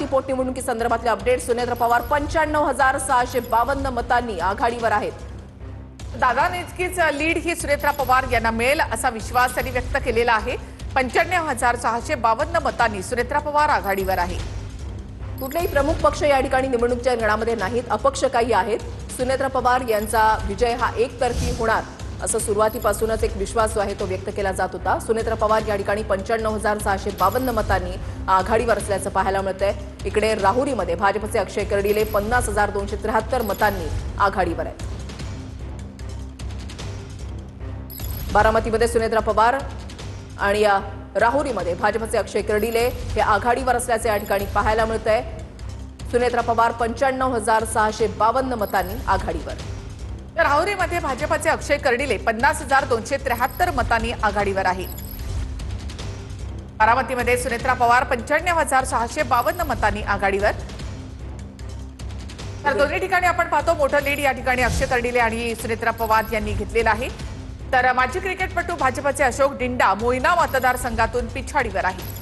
Baramati पोटनिवडणुकीसंदर्भातले update. सुनेत्र Pawar 95,652 मतांनी आघाडीवर आहेत। दादांइतकीच लीड ही सुनेत्रा पवार यांना मिळेल असा विश्वास त्यांनी व्यक्त केलेला आहे। 95,652 मतांनी सुनेत्रा पवार आघाडीवर आहे। कुठलेही प्रमुख पक्ष या ठिकाणी निवडणुकीच्या रिंगणामध्ये नाहीत, अपक्ष काही आहेत। सुनेत्रा पवार यांचा विजय हा एकतर्फी होणार असं सुरुवातीपासूनच एक विश्वास जो आहे तो व्यक्त केला जात होता। सुनेत्रा पवार या ठिकाणी 95,652 मतांनी आघाडीवर असल्याचं पाहायला मिळतंय। इकडे राहुरीमध्ये भाजपचे अक्षय कर्डिले 50,273 मतांनी आघाडीवर आहेत। बारामतीमध्ये सुनेत्रा पवार आणि राहुरीमध्ये भाजपचे अक्षय कर्डिले हे आघाडीवर असल्याचे या ठिकाणी पाहायला मिळतंय। सुनेत्रा पवार 95,652 मतांनी आघाडीवर। राहुरीमध्ये भाजपचे अक्षय कर्डिले 50,273 मतांनी आघाडीवर आहे। बारामतीमध्ये सुनेत्रा पवार 95,652 मतांनी आघाडीवर। तर दोन्ही ठिकाणी आपण पाहतो मोठं लीड या ठिकाणी अक्षय कर्डिले आणि सुनेत्रा पवार यांनी घेतलेलं आहे। तर माजी क्रिकेटपटू भाजपचे अशोक डिंडा मोयना मतदारसंघातून पिछाडीवर आहे।